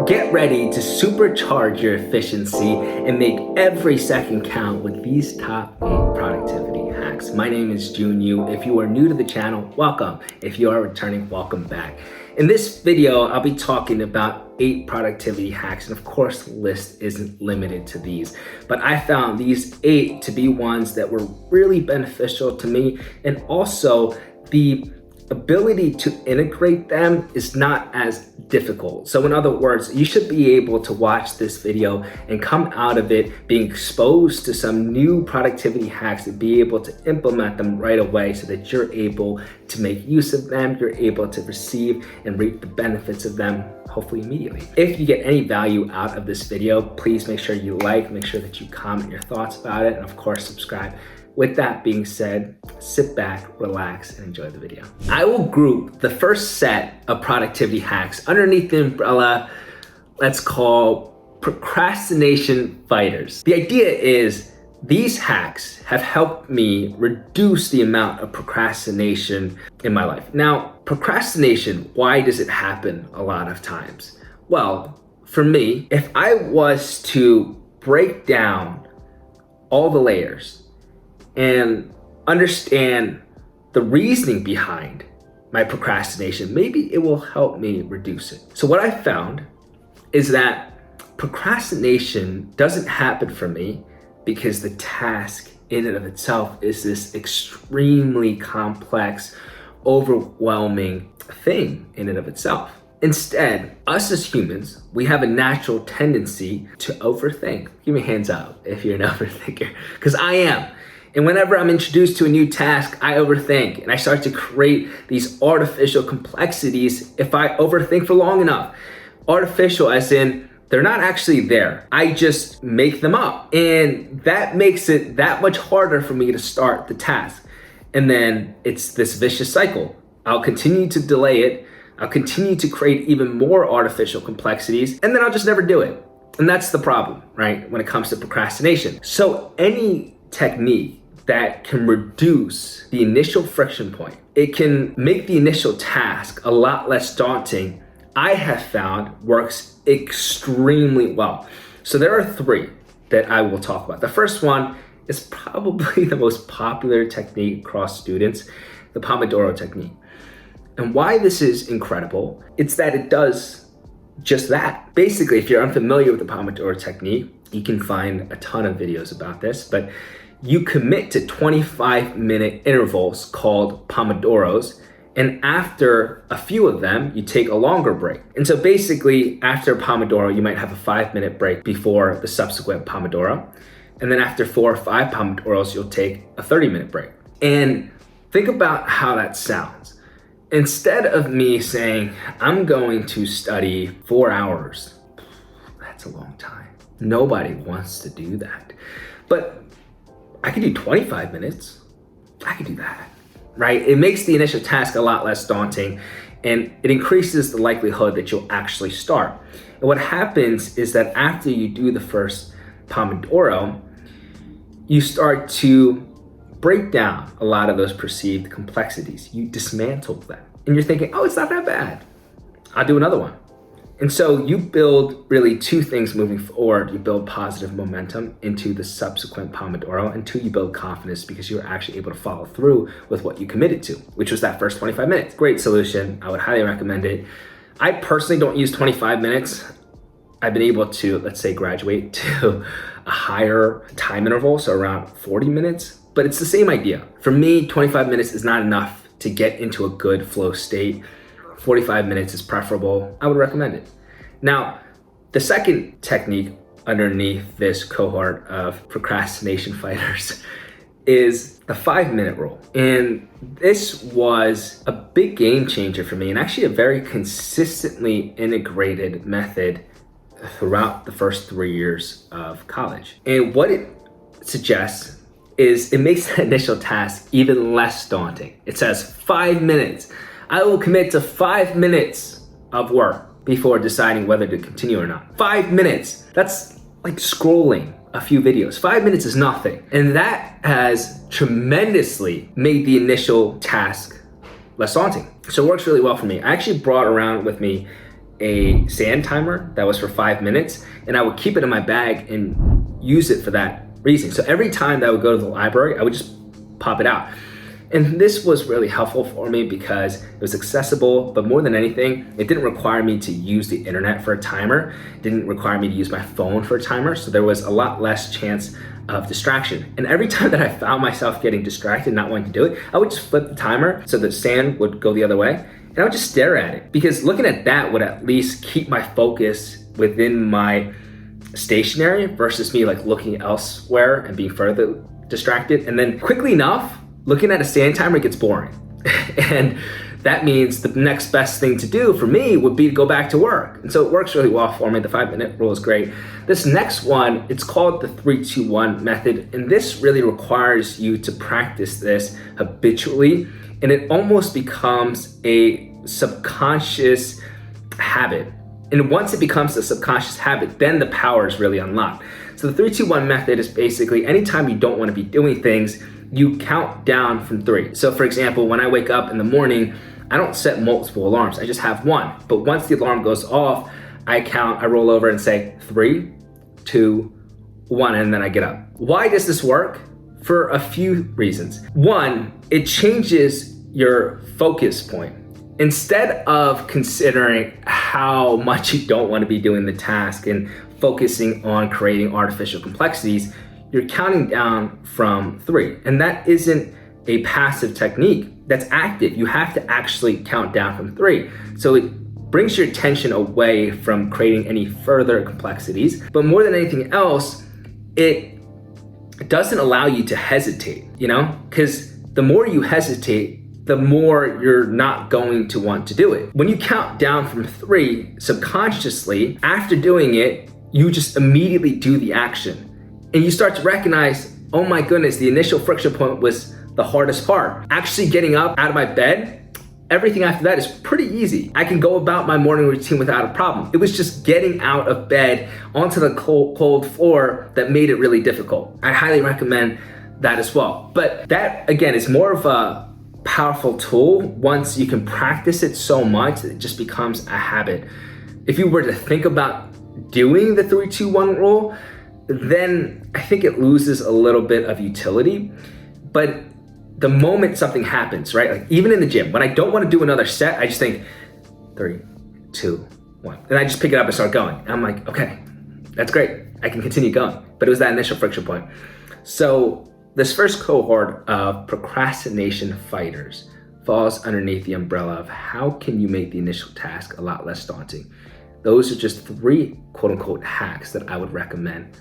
Get ready to supercharge your efficiency and make every second count with these top 8 productivity hacks. My name is Jun Yu. If you are new to the channel, welcome. If you are returning, welcome back. In this video, I'll be talking about 8 productivity hacks, and of course, the list isn't limited to these. But I found these 8 to be ones that were really beneficial to me, and also the ability to integrate them is not as difficult. So in other words, you should be able to watch this video and come out of it being exposed to some new productivity hacks and be able to implement them right away so that you're able to make use of them, you're able to receive and reap the benefits of them, hopefully immediately. If you get any value out of this video, please make sure you like, make sure that you comment your thoughts about it, and of course, subscribe. With that being said, sit back, relax, and enjoy the video. I will group the first set of productivity hacks underneath the umbrella let's call procrastination fighters. The idea is these hacks have helped me reduce the amount of procrastination in my life. Now, procrastination, why does it happen a lot of times? Well, for me, if I was to break down all the layers and understand the reasoning behind my procrastination, maybe it will help me reduce it. So what I found is that procrastination doesn't happen for me because the task in and of itself is this extremely complex, overwhelming thing in and of itself. Instead, us as humans, we have a natural tendency to overthink. Give me hands up if you're an overthinker, because I am. And whenever I'm introduced to a new task, I overthink and I start to create these artificial complexities if I overthink for long enough. Artificial as in, they're not actually there. I just make them up. And that makes it that much harder for me to start the task. And then it's this vicious cycle. I'll continue to delay it. I'll continue to create even more artificial complexities, and then I'll just never do it. And that's the problem, right? When it comes to procrastination. So any technique that can reduce the initial friction point, it can make the initial task a lot less daunting, I have found works extremely well. So there are 3 that I will talk about. The first one is probably the most popular technique across students, the Pomodoro technique. And why this is incredible, it's that it does just that. Basically, if you're unfamiliar with the Pomodoro technique, you can find a ton of videos about this, but you commit to 25-minute intervals called Pomodoros, and after a few of them, you take a longer break. And so basically, after Pomodoro, you might have a 5-minute break before the subsequent Pomodoro. And then after 4 or 5 Pomodoros, you'll take a 30-minute break. And think about how that sounds. Instead of me saying, I'm going to study 4 hours, that's a long time. Nobody wants to do that. But I could do 25 minutes. I could do that, right? It makes the initial task a lot less daunting, and it increases the likelihood that you'll actually start. And what happens is that after you do the first Pomodoro, you start to break down a lot of those perceived complexities. You dismantle them. And you're thinking, oh, it's not that bad. I'll do another one. And so you build really 2 things moving forward. You build positive momentum into the subsequent Pomodoro, and 2, you build confidence because you're actually able to follow through with what you committed to, which was that first 25 minutes. Great solution. I would highly recommend it. I personally don't use 25 minutes. I've been able to, let's say, graduate to a higher time interval, so around 40 minutes, but it's the same idea. For me, 25 minutes is not enough to get into a good flow state. 45 minutes is preferable. I would recommend it. Now, the second technique underneath this cohort of procrastination fighters is the 5-minute rule. And this was a big game changer for me, and actually a very consistently integrated method throughout the first 3 years of college. And what it suggests is it makes the initial task even less daunting. It says 5 minutes. I will commit to 5 minutes of work before deciding whether to continue or not. 5 minutes. That's like scrolling a few videos. 5 minutes is nothing. And that has tremendously made the initial task less daunting. So it works really well for me. I actually brought around with me a sand timer that was for 5 minutes, and I would keep it in my bag and use it for that reason. So every time that I would go to the library, I would just pop it out. And this was really helpful for me because it was accessible, but more than anything, it didn't require me to use the internet for a timer. It didn't require me to use my phone for a timer. So there was a lot less chance of distraction. And every time that I found myself getting distracted, not wanting to do it, I would just flip the timer so the sand would go the other way. And I would just stare at it, because looking at that would at least keep my focus within my stationary versus me like looking elsewhere and being further distracted. And then quickly enough, looking at a sand timer gets boring. And that means the next best thing to do for me would be to go back to work. And so it works really well for me. The 5-minute rule is great. This next one, it's called the 3-2-1 method. And this really requires you to practice this habitually. And it almost becomes a subconscious habit. And once it becomes a subconscious habit, then the power is really unlocked. So the 3-2-1 method is basically anytime you don't want to be doing things, you count down from 3. So for example, when I wake up in the morning, I don't set multiple alarms. I just have one. But once the alarm goes off, I roll over and say 3, 2, 1, and then I get up. Why does this work? For a few reasons. One, it changes your focus point. Instead of considering how much you don't want to be doing the task and focusing on creating artificial complexities, you're counting down from 3. And that isn't a passive technique, that's active. You have to actually count down from 3. So it brings your attention away from creating any further complexities. But more than anything else, it doesn't allow you to hesitate, because the more you hesitate, the more you're not going to want to do it. When you count down from 3 subconsciously, after doing it, you just immediately do the action. And you start to recognize, oh my goodness, the initial friction point was the hardest part. Actually getting up out of my bed, everything after that is pretty easy. I can go about my morning routine without a problem. It was just getting out of bed onto the cold floor that made it really difficult. I highly recommend that as well. But that, again, is more of a powerful tool once you can practice it so much that it just becomes a habit. If you were to think about doing the 3-2-1 rule, then I think it loses a little bit of utility. But the moment something happens, right? Like even in the gym, when I don't want to do another set, I just think 3, 2, 1. And I just pick it up and start going. And I'm like, okay, that's great. I can continue going. But it was that initial friction point. So this first cohort of procrastination fighters falls underneath the umbrella of how can you make the initial task a lot less daunting. Those are just 3 quote unquote hacks that I would recommend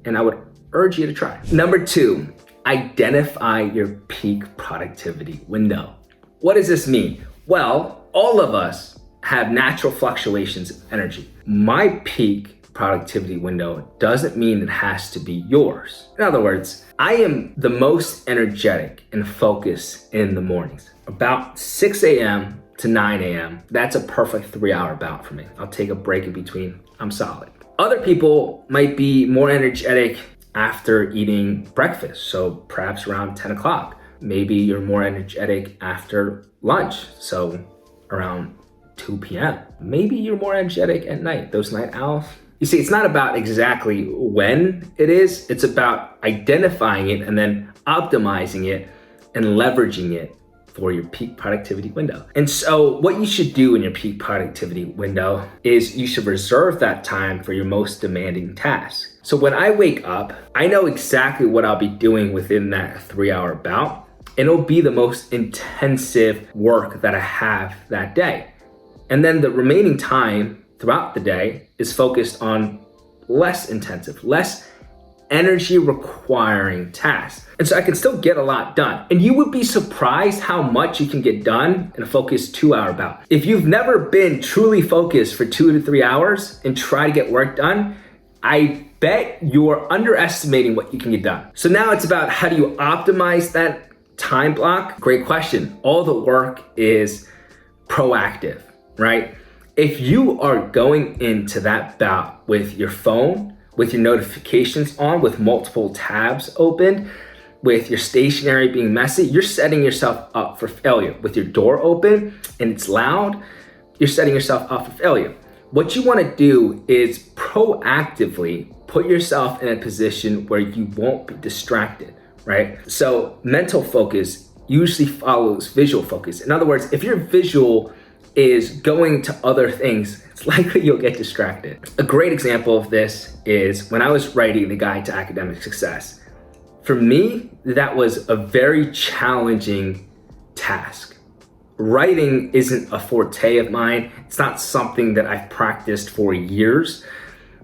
and I would urge you to try. Number 2, identify your peak productivity window. What does this mean? Well, all of us have natural fluctuations of energy. My peak productivity window doesn't mean it has to be yours. In other words, I am the most energetic and focused in the mornings. About 6 a.m. to 9 a.m. That's a perfect 3-hour bout for me. I'll take a break in between. I'm solid. Other people might be more energetic after eating breakfast, so perhaps around 10 o'clock. Maybe you're more energetic after lunch, so around 2 p.m. Maybe you're more energetic at night, those night owls. You see, it's not about exactly when it is, it's about identifying it and then optimizing it and leveraging it for your peak productivity window. And so what you should do in your peak productivity window is you should reserve that time for your most demanding tasks. So when I wake up, I know exactly what I'll be doing within that 3-hour bout, and it'll be the most intensive work that I have that day. And then the remaining time throughout the day is focused on less intensive, less energy requiring tasks. And so I can still get a lot done. And you would be surprised how much you can get done in a focused 2-hour bout. If you've never been truly focused for 2 to 3 hours and try to get work done, I bet you're underestimating what you can get done. So now it's about how do you optimize that time block? Great question. All the work is proactive, right? If you are going into that bout with your phone, with your notifications on, with multiple tabs opened, with your stationery being messy, you're setting yourself up for failure. With your door open and it's loud, you're setting yourself up for failure. What you want to do is proactively put yourself in a position where you won't be distracted, right? So mental focus usually follows visual focus. In other words, if your visual is going to other things, it's likely you'll get distracted. A great example of this is when I was writing the Guide to Academic Success. For me, that was a very challenging task. Writing isn't a forte of mine. It's not something that I've practiced for years.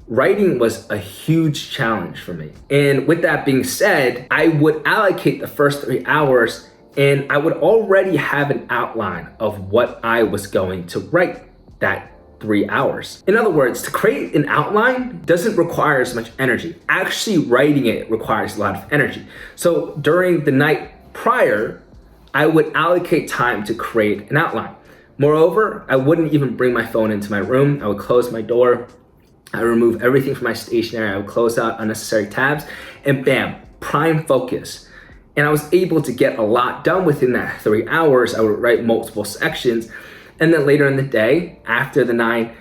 Writing was a huge challenge for me. And with that being said, I would allocate the first 3 hours and I would already have an outline of what I was going to write that 3 hours. In other words, to create an outline doesn't require as much energy. Actually writing it requires a lot of energy. So during the night prior, I would allocate time to create an outline. Moreover, I wouldn't even bring my phone into my room. I would close my door. I would remove everything from my stationery. I would close out unnecessary tabs and bam, prime focus. And I was able to get a lot done within that 3 hours. I would write multiple sections. And then later in the day, after the 9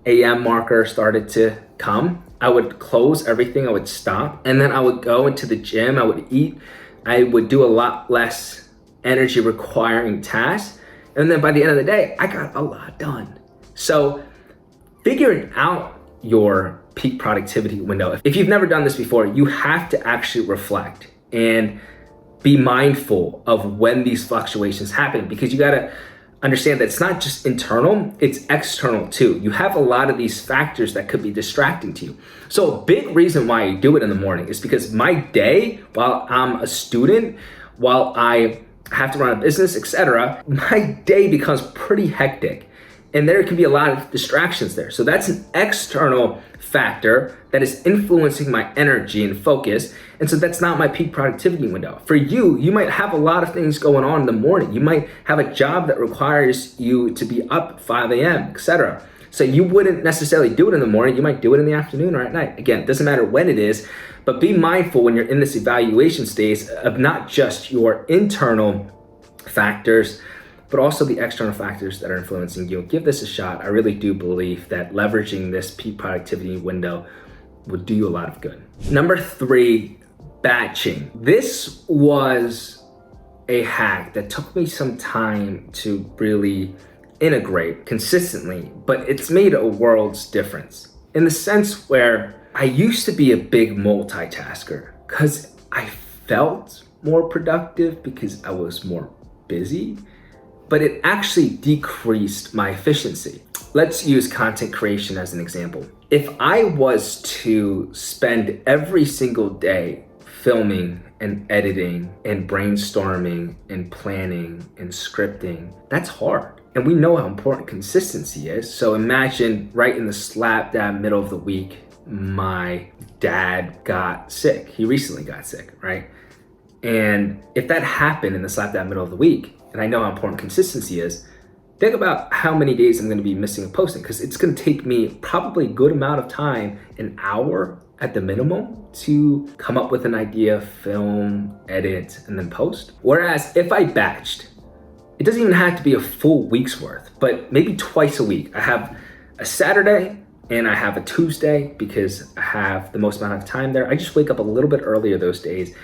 a.m. marker started to come, I would close everything, I would stop, and then I would go into the gym, I would eat, I would do a lot less energy requiring tasks. And then by the end of the day, I got a lot done. So figuring out your peak productivity window. If you've never done this before, you have to actually reflect and be mindful of when these fluctuations happen, because you gotta understand that it's not just internal, it's external too. You have a lot of these factors that could be distracting to you. So a big reason why you do it in the morning is because my day, while I'm a student, while I have to run a business, etc., my day becomes pretty hectic. And there can be a lot of distractions there. So that's an external factor that is influencing my energy and focus. And so that's not my peak productivity window. For you, you might have a lot of things going on in the morning. You might have a job that requires you to be up at 5 a.m., etc. So you wouldn't necessarily do it in the morning. You might do it in the afternoon or at night. Again, it doesn't matter when it is, but be mindful when you're in this evaluation stage of not just your internal factors, but also the external factors that are influencing you. Give this a shot. I really do believe that leveraging this peak productivity window would do you a lot of good. Number 3, batching. This was a hack that took me some time to really integrate consistently, but it's made a world's difference in the sense where I used to be a big multitasker because I felt more productive because I was more busy, but it actually decreased my efficiency. Let's use content creation as an example. If I was to spend every single day filming and editing and brainstorming and planning and scripting, that's hard. And we know how important consistency is. So imagine right in the slap dab middle of the week, my dad got sick. He recently got sick, right? And if that happened in the slap dab middle of the week, and I know how important consistency is, think about how many days I'm gonna be missing a posting, because it's gonna take me probably a good amount of time, an hour at the minimum, to come up with an idea, film, edit, and then post. Whereas if I batched, it doesn't even have to be a full week's worth, but maybe twice a week. I have a Saturday and I have a Tuesday because I have the most amount of time there. I just wake up a little bit earlier those days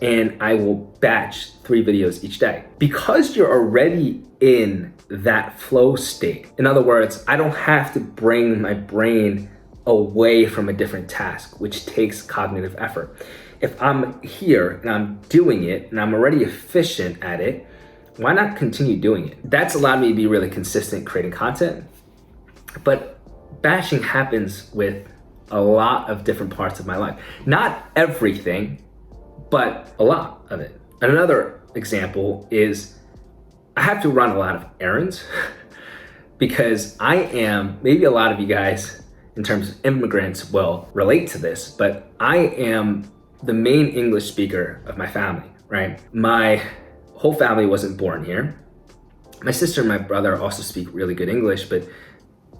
and I will batch 3 videos each day. Because you're already in that flow state. In other words, I don't have to bring my brain away from a different task, which takes cognitive effort. If I'm here and I'm doing it and I'm already efficient at it, why not continue doing it? That's allowed me to be really consistent creating content. But batching happens with a lot of different parts of my life. Not everything, but a lot of it. And another example is I have to run a lot of errands because I am, maybe a lot of you guys in terms of immigrants will relate to this, but I am the main English speaker of my family, right? My whole family wasn't born here. My sister and my brother also speak really good English, but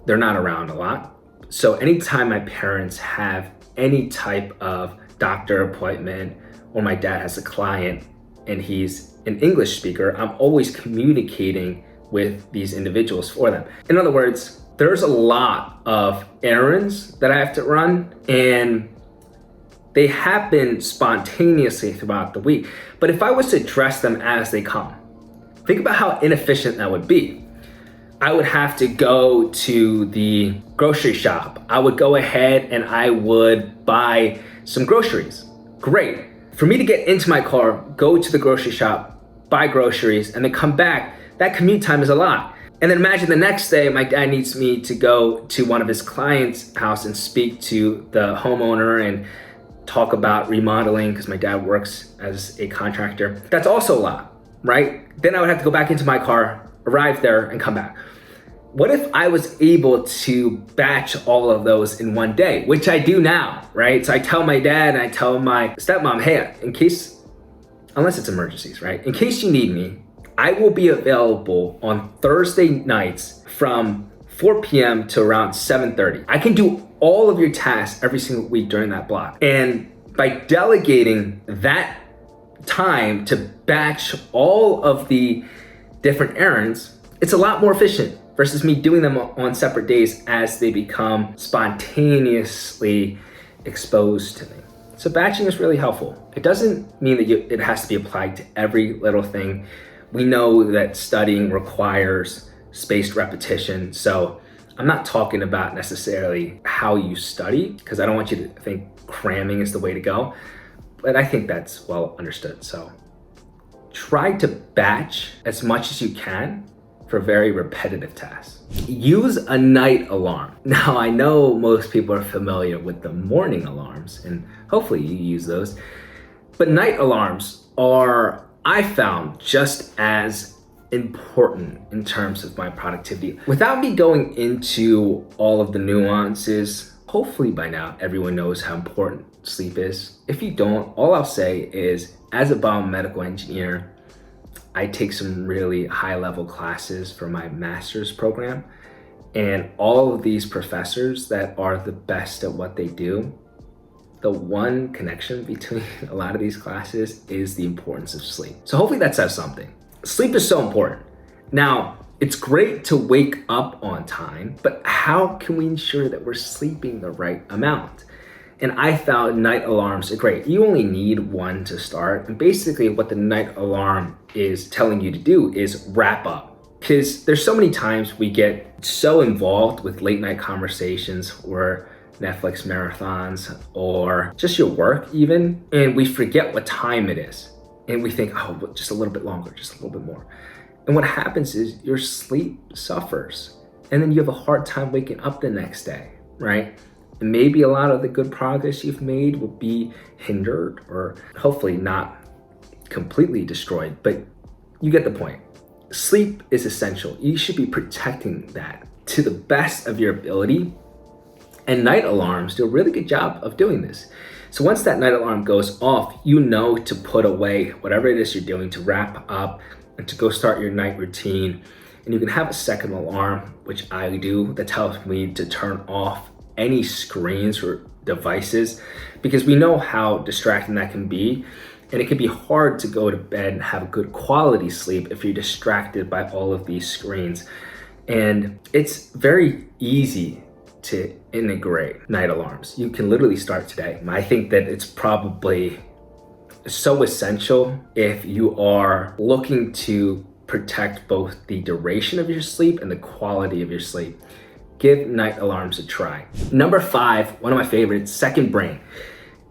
they're not around a lot. So anytime my parents have any type of doctor appointment or my dad has a client and he's an English speaker, I'm always communicating with these individuals for them. In other words, there's a lot of errands that I have to run, and they happen spontaneously throughout the week. But if I was to address them as they come, think about how inefficient that would be. I would have to go to the grocery shop. I would go ahead and I would buy some groceries. Great. For me to get into my car, go to the grocery shop, buy groceries, and then come back, that commute time is a lot. And then imagine the next day, my dad needs me to go to one of his clients' house and speak to the homeowner and talk about remodeling, because my dad works as a contractor. That's also a lot, right? Then I would have to go back into my car, arrive there, and come back. What if I was able to batch all of those in one day, which I do now, right? So I tell my dad and I tell my stepmom, hey, in case, unless it's emergencies, right? In case you need me, I will be available on Thursday nights from 4 p.m. to around 7:30. I can do all of your tasks every single week during that block. And by delegating that time to batch all of the different errands, it's a lot more efficient versus me doing them on separate days as they become spontaneously exposed to me. So batching is really helpful. It doesn't mean that it has to be applied to every little thing. We know that studying requires spaced repetition. So I'm not talking about necessarily how you study, because I don't want you to think cramming is the way to go, but I think that's well understood. So try to batch as much as you can for very repetitive tasks. Use a night alarm. Now, I know most people are familiar with the morning alarms, and hopefully you use those, but night alarms are, I found, just as important in terms of my productivity. Without me going into all of the nuances, hopefully by now everyone knows how important sleep is. If you don't, all I'll say is, as a biomedical engineer, I take some really high-level classes for my master's program, and all of these professors that are the best at what they do, the one connection between a lot of these classes is the importance of sleep. So hopefully that says something. Sleep is so important. Now, it's great to wake up on time, but how can we ensure that we're sleeping the right amount? And I found night alarms are great. You only need one to start. And basically what the night alarm is telling you to do is wrap up. Because there's so many times we get so involved with late night conversations or Netflix marathons or just your work even, and we forget what time it is. And we think, oh, just a little bit longer, just a little bit more. And what happens is your sleep suffers. And then you have a hard time waking up the next day, right? And maybe a lot of the good progress you've made will be hindered, or hopefully not completely destroyed, but you get the point. Sleep is essential. You should be protecting that to the best of your ability. And night alarms do a really good job of doing this. So once that night alarm goes off, you know to put away whatever it is you're doing, to wrap up and to go start your night routine. And you can have a second alarm, which I do, that tells me to turn off any screens or devices, because we know how distracting that can be. And it can be hard to go to bed and have a good quality sleep if you're distracted by all of these screens. And it's very easy to integrate night alarms. You can literally start today. I think that it's probably so essential if you are looking to protect both the duration of your sleep and the quality of your sleep. Give night alarms a try. Number 5, one of my favorites, second brain.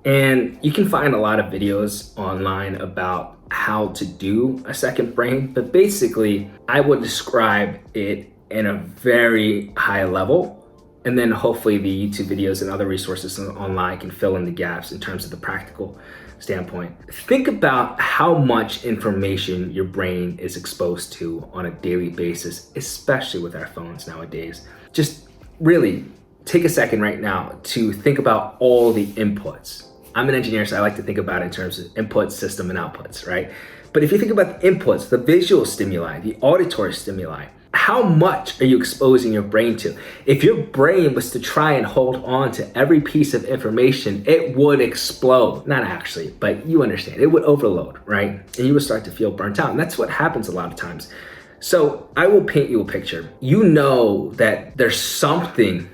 And you can find a lot of videos online about how to do a second brain, but basically I would describe it in a very high level. And then hopefully the YouTube videos and other resources online can fill in the gaps in terms of the practical standpoint. Think about how much information your brain is exposed to on a daily basis, especially with our phones nowadays. Just really take a second right now to think about all the inputs. I'm an engineer, so I like to think about it in terms of inputs, system, and outputs, right? But if you think about the inputs, the visual stimuli, the auditory stimuli, how much are you exposing your brain to? If your brain was to try and hold on to every piece of information, it would explode. Not actually, but you understand. It would overload, right? And you would start to feel burnt out. And that's what happens a lot of times. So I will paint you a picture. You know that there's something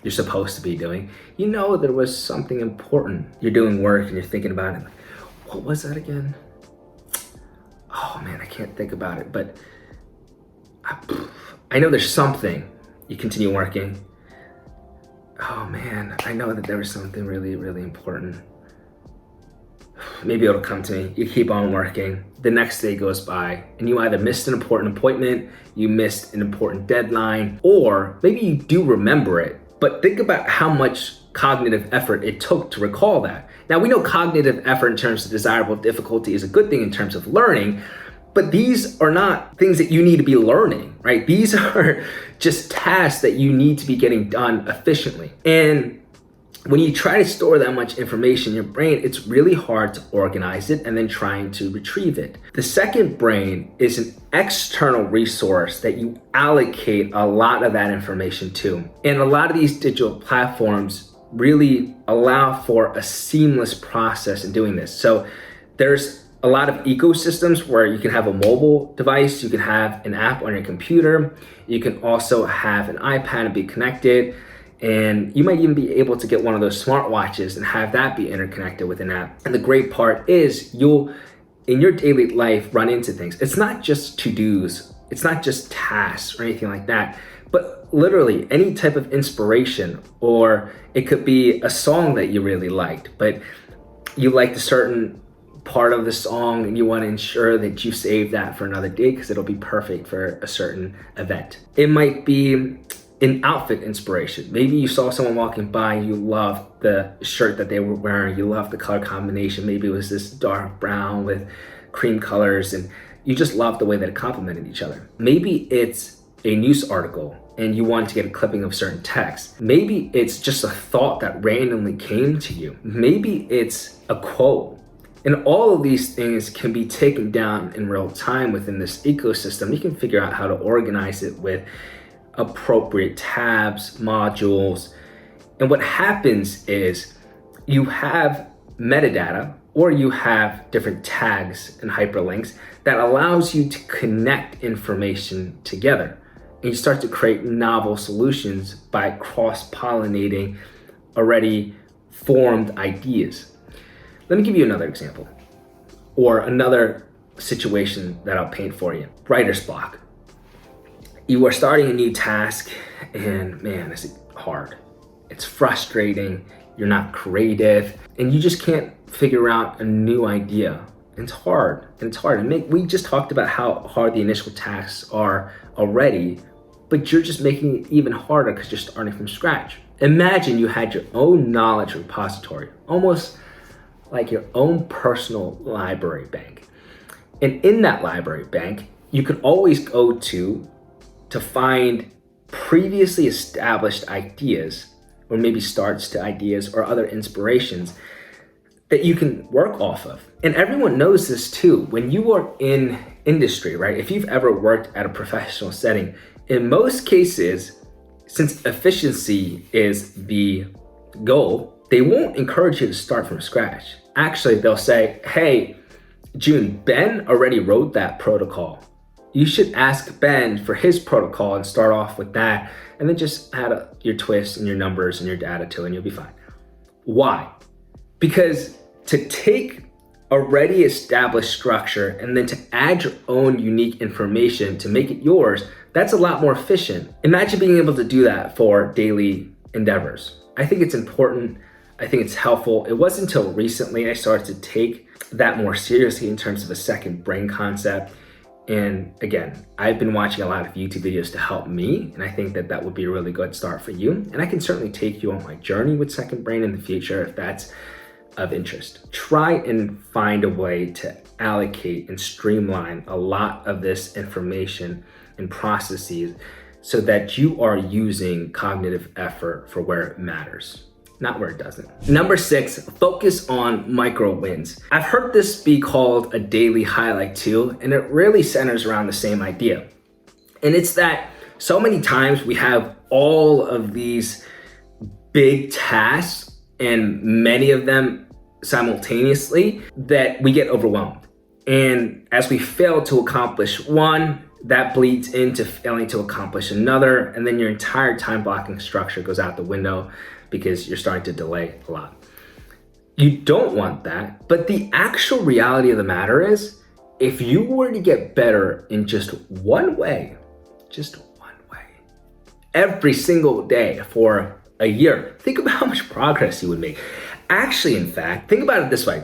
you're supposed to be doing. You know there was something important. You're doing work and you're thinking about it. What was that again? Oh man, I can't think about it, but I know there's something. You continue working. Oh man, I know that there was something really, really important. Maybe it'll come to me. You keep on working. The next day goes by and you either missed an important appointment, you missed an important deadline, or maybe you do remember it, but think about how much cognitive effort it took to recall that. Now we know cognitive effort in terms of desirable difficulty is a good thing in terms of learning, but these are not things that you need to be learning, right? These are just tasks that you need to be getting done efficiently. And when you try to store that much information in your brain, it's really hard to organize it and then trying to retrieve it. The second brain is an external resource that you allocate a lot of that information to. And a lot of these digital platforms really allow for a seamless process in doing this. So there's a lot of ecosystems where you can have a mobile device, you can have an app on your computer, you can also have an iPad and be connected, and you might even be able to get one of those smartwatches and have that be interconnected with an app. And the great part is you'll, in your daily life, run into things. It's not just to-dos, it's not just tasks or anything like that, but literally any type of inspiration, or it could be a song that you really liked, but you liked a certain part of the song and you want to ensure that you save that for another day because it'll be perfect for a certain event. It might be an outfit inspiration. Maybe you saw someone walking by, you loved the shirt that they were wearing, you loved the color combination. Maybe it was this dark brown with cream colors and you just loved the way that it complemented each other. Maybe it's a news article and you want to get a clipping of certain text. Maybe it's just a thought that randomly came to you. Maybe it's a quote. And all of these things can be taken down in real time within this ecosystem. You can figure out how to organize it with appropriate tabs, modules. And what happens is you have metadata or you have different tags and hyperlinks that allows you to connect information together. And you start to create novel solutions by cross-pollinating already formed ideas. Let me give you another example or another situation that I'll paint for you. Writer's block. You are starting a new task and man, it's hard. It's frustrating. You're not creative and you just can't figure out a new idea. It's hard and it's hard. And we just talked about how hard the initial tasks are already, but you're just making it even harder because you're starting from scratch. Imagine you had your own knowledge repository, almost like your own personal library bank. And in that library bank, you can always go to find previously established ideas, or maybe starts to ideas or other inspirations that you can work off of. And everyone knows this too. When you are in industry, right? If you've ever worked at a professional setting, in most cases, since efficiency is the goal, they won't encourage you to start from scratch. Actually, they'll say, hey, June, Ben already wrote that protocol. You should ask Ben for his protocol and start off with that, and then just add your twists and your numbers and your data to it, and you'll be fine. Why? Because to take already established structure and then to add your own unique information to make it yours, that's a lot more efficient. Imagine being able to do that for daily endeavors. I think it's important. I think it's helpful. It wasn't until recently I started to take that more seriously in terms of a second brain concept. And again, I've been watching a lot of YouTube videos to help me, and I think that that would be a really good start for you. And I can certainly take you on my journey with second brain in the future if that's of interest. Try and find a way to allocate and streamline a lot of this information and processes so that you are using cognitive effort for where it matters, not where it doesn't. Number 6, focus on micro wins. I've heard this be called a daily highlight too, and it really centers around the same idea. And it's that so many times we have all of these big tasks and many of them simultaneously that we get overwhelmed. And as we fail to accomplish one, that bleeds into failing to accomplish another, and then your entire time blocking structure goes out the window because you're starting to delay a lot. You don't want that, but the actual reality of the matter is, if you were to get better in just one way, every single day for a year, think about how much progress you would make. Actually, in fact, think about it this way.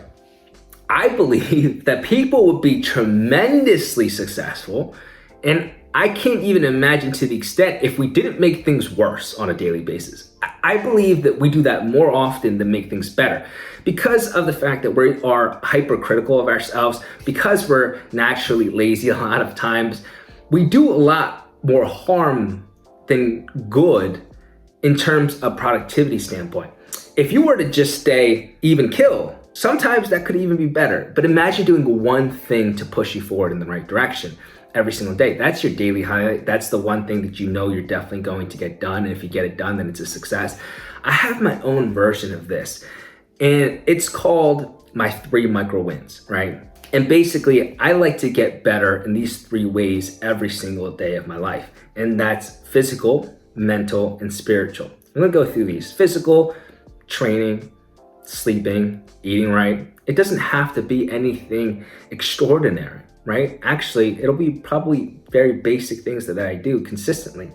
I believe that people would be tremendously successful, and I can't even imagine to the extent if we didn't make things worse on a daily basis. I believe that we do that more often than make things better because of the fact that we are hypercritical of ourselves, because we're naturally lazy a lot of times. We do a lot more harm than good in terms of productivity standpoint. If you were to just stay even kill, sometimes that could even be better. But imagine doing one thing to push you forward in the right direction every single day. That's your daily highlight. That's the one thing that you know you're definitely going to get done. And if you get it done, then it's a success. I have my own version of this, and it's called my 3 micro wins, right? And basically, I like to get better in these 3 ways every single day of my life. And that's physical, mental, and spiritual. I'm gonna go through these. Physical, training, sleeping, eating right. It doesn't have to be anything extraordinary, right? Actually, it'll be probably very basic things that I do consistently.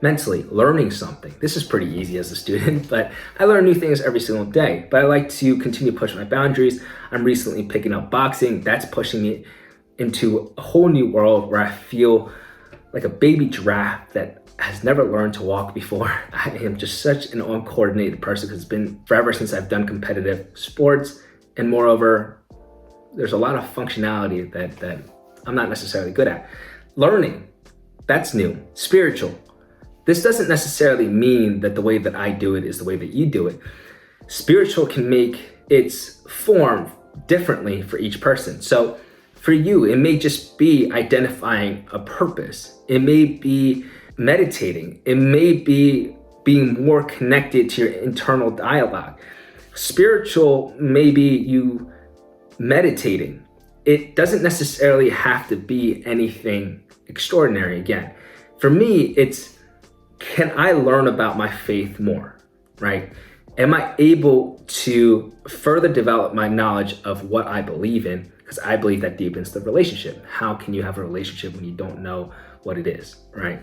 Mentally, learning something. This is pretty easy as a student, but I learn new things every single day. But I like to continue to push my boundaries. I'm recently picking up boxing. That's pushing me into a whole new world where I feel like a baby giraffe that has never learned to walk before. I am just such an uncoordinated person because it's been forever since I've done competitive sports. And moreover, there's a lot of functionality that I'm not necessarily good at. Learning, that's new. Spiritual. This doesn't necessarily mean that the way that I do it is the way that you do it. Spiritual can make its form differently for each person. So for you, it may just be identifying a purpose. It may be meditating. It may be being more connected to your internal dialogue. Spiritual may be you meditating. It doesn't necessarily have to be anything extraordinary. Again, for me, it's, can I learn about my faith more, right? Am I able to further develop my knowledge of what I believe in? Because I believe that deepens the relationship. How can you have a relationship when you don't know what it is, right?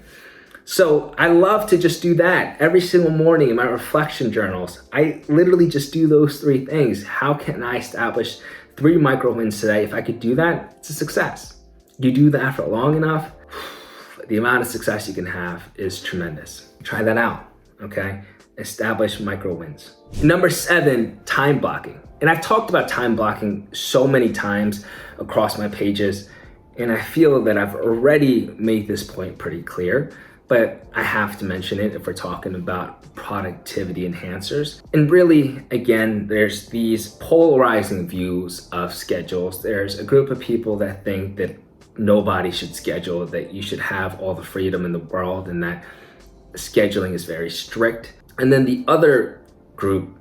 So I love to just do that every single morning in my reflection journals. I literally just do those 3 things. How can I establish 3 micro wins today? If I could do that, it's a success. You do that for long enough, the amount of success you can have is tremendous. Try that out, okay? Establish micro wins. Number 7, time blocking. And I've talked about time blocking so many times across my pages, and I feel that I've already made this point pretty clear, but I have to mention it if we're talking about productivity enhancers. And really, again, there's these polarizing views of schedules. There's a group of people that think that nobody should schedule, that you should have all the freedom in the world, and that scheduling is very strict. And then the other group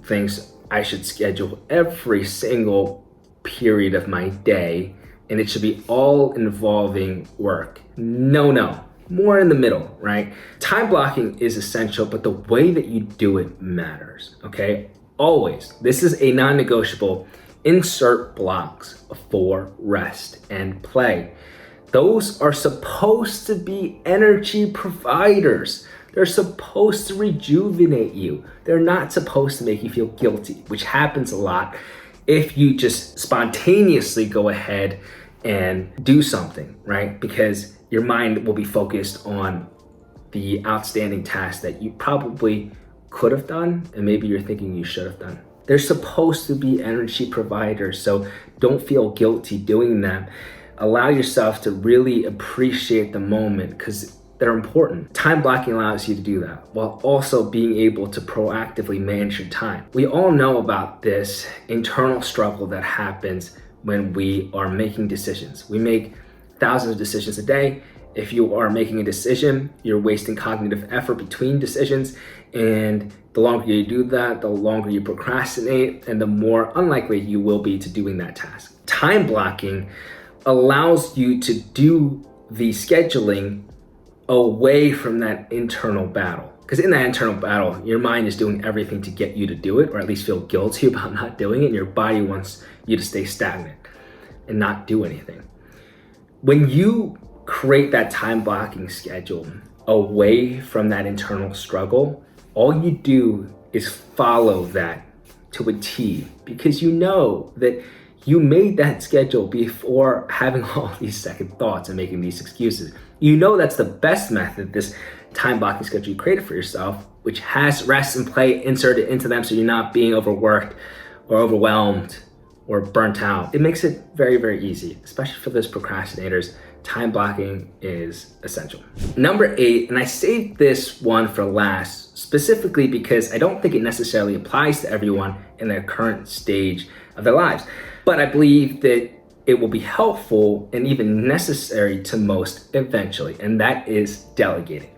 thinks I should schedule every single period of my day, and it should be all involving work. No, more in the middle, right? Time blocking is essential, but the way that you do it matters, okay? Always, this is a non-negotiable. Insert blocks for rest and play. Those are supposed to be energy providers. They're supposed to rejuvenate you. They're not supposed to make you feel guilty, which happens a lot if you just spontaneously go ahead and do something, right? Because your mind will be focused on the outstanding task that you probably could have done, and maybe you're thinking you should have done. They're supposed to be energy providers, so don't feel guilty doing them. Allow yourself to really appreciate the moment because they're important. Time blocking allows you to do that while also being able to proactively manage your time. We all know about this internal struggle that happens when we are making decisions. We make thousands of decisions a day. If you are making a decision, you're wasting cognitive effort between decisions, and the longer you do that, the longer you procrastinate, and the more unlikely you will be to doing that task. Time blocking allows you to do the scheduling away from that internal battle. Because in that internal battle, your mind is doing everything to get you to do it, or at least feel guilty about not doing it, and your body wants you to stay stagnant and not do anything. When you create that time blocking schedule away from that internal struggle, all you do is follow that to a T, because you know that you made that schedule before having all these second thoughts and making these excuses. You know that's the best method, this time blocking schedule you created for yourself, which has rest and play inserted into them so you're not being overworked or overwhelmed or burnt out. It makes it very, very easy, especially for those procrastinators. Time blocking is essential. Number 8, and I saved this one for last, specifically because I don't think it necessarily applies to everyone in their current stage of their lives, but I believe that it will be helpful and even necessary to most eventually, and that is delegating.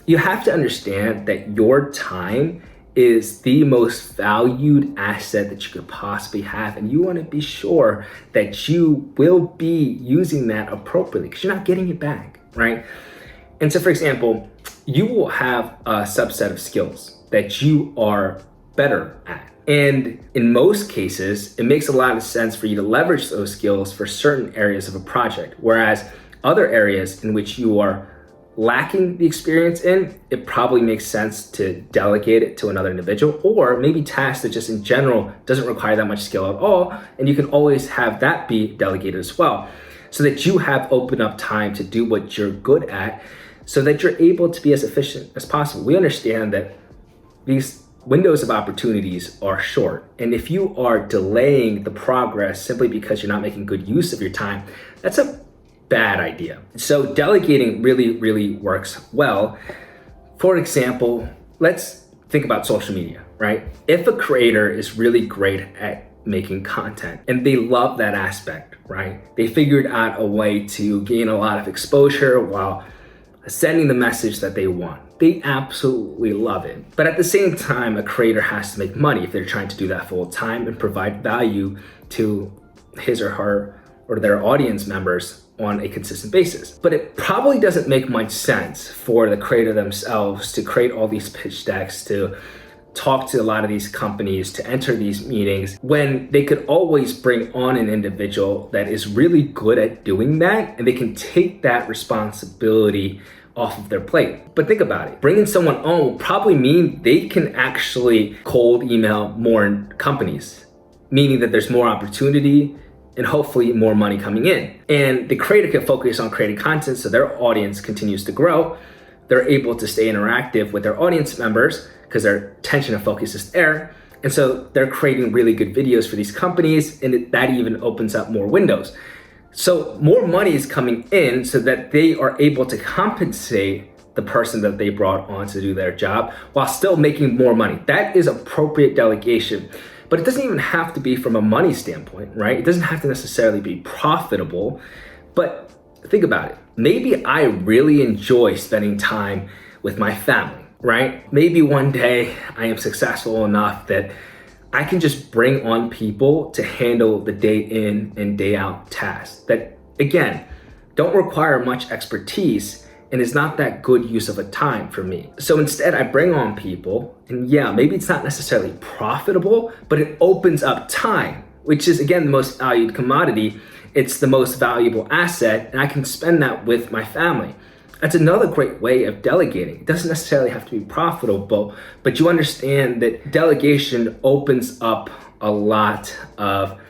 You have to understand that your time is the most valued asset that you could possibly have, and you want to be sure that you will be using that appropriately, because you're not getting it back, right? And so, for example, you will have a subset of skills that you are better at. And in most cases, it makes a lot of sense for you to leverage those skills for certain areas of a project, whereas other areas in which you are lacking the experience in, it probably makes sense to delegate it to another individual, or maybe tasks that just in general doesn't require that much skill at all, and you can always have that be delegated as well, so that you have open up time to do what you're good at, so that you're able to be as efficient as possible. We understand that these windows of opportunities are short, and if you are delaying the progress simply because you're not making good use of your time, that's a bad idea. So delegating really, really works well. For example, let's think about social media, right? If a creator is really great at making content and they love that aspect, right? They figured out a way to gain a lot of exposure while sending the message that they want. They absolutely love it. But at the same time, a creator has to make money if they're trying to do that full time and provide value to his or her or their audience members on a consistent basis. But it probably doesn't make much sense for the creator themselves to create all these pitch decks, to talk to a lot of these companies, to enter these meetings, when they could always bring on an individual that is really good at doing that, and they can take that responsibility off of their plate. But think about it. Bringing someone on will probably mean they can actually cold email more companies, meaning that there's more opportunity and hopefully more money coming in. And the creator can focus on creating content so their audience continues to grow. They're able to stay interactive with their audience members because their attention and focus is there. And so they're creating really good videos for these companies, and that even opens up more windows. So more money is coming in so that they are able to compensate the person that they brought on to do their job while still making more money. That is appropriate delegation. But it doesn't even have to be from a money standpoint, right? It doesn't have to necessarily be profitable. But think about it. Maybe I really enjoy spending time with my family, right? Maybe one day I am successful enough that I can just bring on people to handle the day in and day out tasks that, again, don't require much expertise and is not that good use of a time for me. So instead I bring on people, and yeah, maybe it's not necessarily profitable, but it opens up time, which is again the most valued commodity. It's the most valuable asset, and I can spend that with my family. That's another great way of delegating. It doesn't necessarily have to be profitable, but you understand that delegation opens up a lot of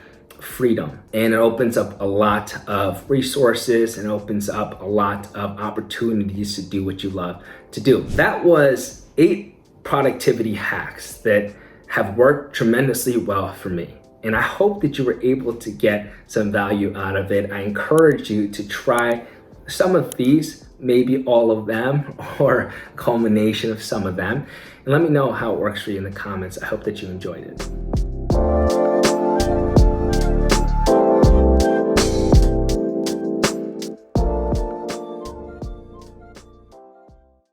freedom, and it opens up a lot of resources, and opens up a lot of opportunities to do what you love to do. That was 8 productivity hacks that have worked tremendously well for me. And I hope that you were able to get some value out of it. I encourage you to try some of these, maybe all of them, or a culmination of some of them. And let me know how it works for you in the comments. I hope that you enjoyed it.